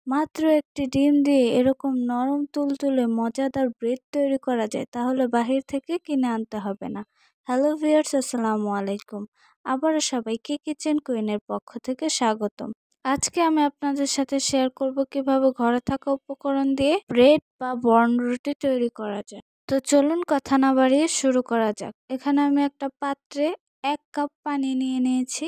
মাত্র একটি ডিম দিয়ে এরকম নরম তুলতুলে মজাদার ব্রেড তৈরি করা যায়, তাহলে বাহির থেকে কিনে আনতে হবে না। হ্যালো ভিউয়ার্স, আসসালামু আলাইকুম। আবারও সবাইকে কিচেন কুইনের পক্ষ থেকে স্বাগতম। আজকে আমি আপনাদের সাথে শেয়ার করব কিভাবে ঘরে থাকা উপকরণ দিয়ে ব্রেড বা বনরুটি তৈরি করা যায়। তো চলুন কথা না বাড়িয়ে শুরু করা যাক। এখানে আমি একটা পাত্রে 1 কাপ পানি নিয়ে নিয়েছি।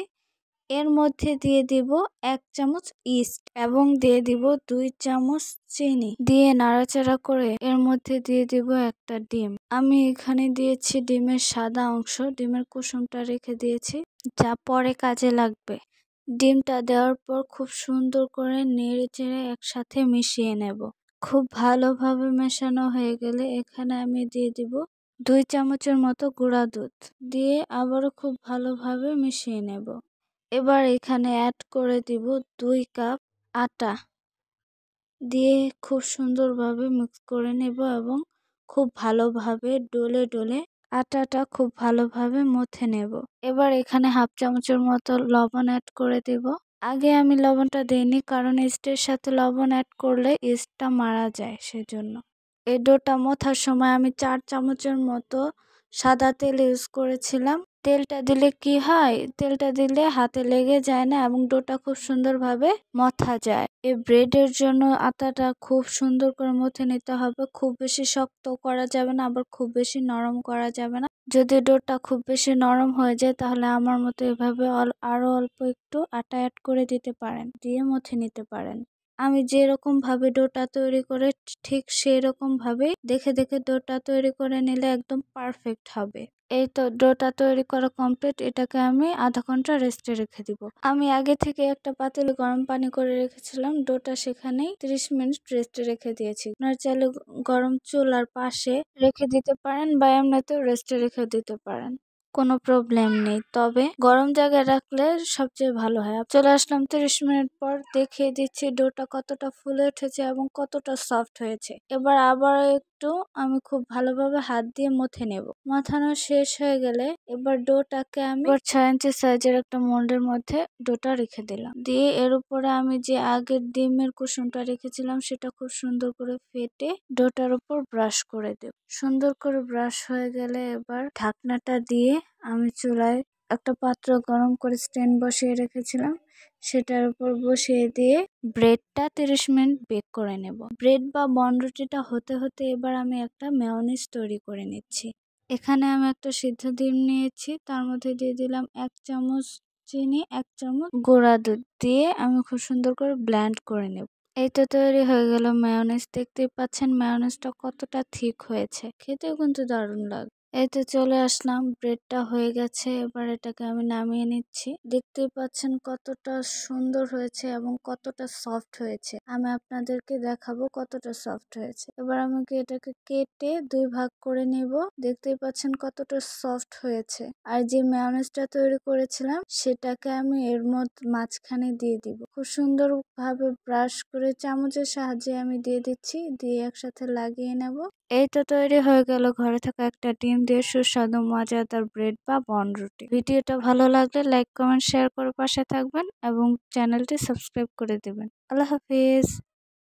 এর মধ্যে দিয়ে দিব 1 চামচ ইস্ট এবং দিয়ে দিব 2 চামচ চিনি দিয়ে নাড়াচাড়া করে এর মধ্যে দিয়ে দিব একটা ডিম। আমি এখানে দিয়েছি ডিমের সাদা অংশ, ডিমের কুসুমটা রেখে দিয়েছি, যা পরে কাজে লাগবে। ডিমটা দেওয়ার পর খুব সুন্দর করে নেড়ে চেড়ে একসাথে মিশিয়ে নেব। খুব ভালোভাবে মেশানো হয়ে গেলে এখানে আমি দিয়ে দিব 2 চামচের মতো গুঁড়া দুধ দিয়ে আবারও খুব ভালোভাবে মিশিয়ে নেব। এবার এখানে অ্যাড করে দিব 2 কাপ আটা দিয়ে খুব সুন্দরভাবে মিক্স করে নেব এবং খুব ভালোভাবে ডলে ডলে আটাটা খুব ভালোভাবে মথে নেব। এবার এখানে 1/2 চামচের মতো লবণ অ্যাড করে দেব। আগে আমি লবণটা দেইনি, কারণ ইস্টের সাথে লবণ অ্যাড করলে ইস্টটা মারা যায়, সেজন্য। এই ডোটা মথার সময় আমি 4 চামচের মতো সাদা তেল ইউজ করেছিলাম। তেলটা দিলে কি হয়, তেলটা দিলে হাতে লেগে যায় না এবং ডোটা খুব সুন্দরভাবে মথা যায়। এই ব্রেডের জন্য আটাটা খুব সুন্দর করে মথে নিতে হবে। খুব বেশি শক্ত করা যাবে না, আবার খুব বেশি নরম করা যাবে না। যদি ডোটা খুব বেশি নরম হয়ে যায় তাহলে আমার মতো এভাবে আরো অল্প একটু আটা অ্যাড করে দিতে পারেন, দিয়ে মথে নিতে পারেন। আমি যেরকম ভাবে ডোটা তৈরি করে ঠিক সেই রকম ভাবেই দেখে দেখে ডোটা তৈরি করে নিলে একদম পারফেক্ট হবে। এই তো ডোটা তৈরি করা কমপ্লিট। এটাকে আমি আধা ঘন্টা রেস্টে রেখে দিব। আমি আগে থেকে একটা পাতিলে গরম পানি করে রেখেছিলাম, ডোটা সেখানেই 30 মিনিট রেস্টে রেখে দিয়েছি। আপনারা চাইলে গরম চুলার পাশে রেখে দিতে পারেন বা এমনিতেও রেস্টে রেখে দিতে পারেন, কোনো প্রবলেম নেই। তবে গরম জায়গায় রাখলে সবচেয়ে ভালো হয়। চলে আসলাম 30 মিনিট পর, দেখিয়ে দিচ্ছি ডোটা কতটা ফুলে উঠেছে এবং কতটা সফট হয়েছে। এবার আবার একটু আমি খুব ভালোভাবে হাত দিয়ে মথে নেব। মাথানো শেষ হয়ে গেলে এবার ডোটাকে আমি 6 ইঞ্চি সাইজের একটা মোল্ডের মধ্যে ডোটা রেখে দিলাম। দিয়ে এর উপরে আমি যে আগের ডিমের কুসুমটা রেখেছিলাম সেটা খুব সুন্দর করে ফেটে ডোটার উপর ব্রাশ করে দেব। সুন্দর করে ব্রাশ হয়ে গেলে এবার ঢাকনাটা দিয়ে আমি চুলায় একটা পাত্র গরম করে স্ট্যান্ড বসিয়ে রেখেছিলাম, সেটার উপর বসিয়ে দিয়ে ব্রেডটা 30 মিনিট বেক করে নেব। ব্রেড বা বনরুটিটা হতে হতে এবার আমি একটা মেয়োনিজ তৈরি করে নিচ্ছি। এখানে আমি একটা সিদ্ধ ডিম নিয়েছি, তার মধ্যে দিয়ে দিলাম 1 চামচ চিনি, 1 চামচ গুঁড়া দুধ দিয়ে আমি খুব সুন্দর করে ব্লেন্ড করে নেব। এই তো তৈরি হয়ে গেল মেয়োনিজ। দেখতেই পাচ্ছেন মেয়োনিজটা কতটা থিক হয়েছে, খেতেও কিন্তু দারুণ লাগে। এই তো চলে আসলাম, ব্রেডটা হয়ে গেছে। এবার এটাকে আমি নামিয়ে নিচ্ছি। দেখতেই পাচ্ছেন কতটা সুন্দর হয়েছে এবং কতটা সফট হয়েছে। আমি আপনাদেরকে দেখাবো কতটা সফট হয়েছে। এবার আমাকে এটাকে কেটে 2 ভাগ করে নেব। দেখতেই পাচ্ছেন কতটা সফট হয়েছে। আর যে মেয়োনিজটা তৈরি করেছিলাম সেটাকে আমি এর মাঝখানে দিয়ে দিব। খুব সুন্দর ভাবে ব্রাশ করে চামচের সাহায্যে আমি দিয়ে দিচ্ছি, দিয়ে একসাথে লাগিয়ে নেব। এই তো তৈরি হয়ে গেল ঘরে থাকা একটা ডিম দিয়ে সুস্বাদু মজাদার ব্রেড বা বনরুটি। ভিডিওটা ভালো লাগলে লাইক, কমেন্ট, শেয়ার করে পাশে থাকবেন এবং চ্যানেলটি সাবস্ক্রাইব করে দেবেন। আল্লাহ হাফিজ।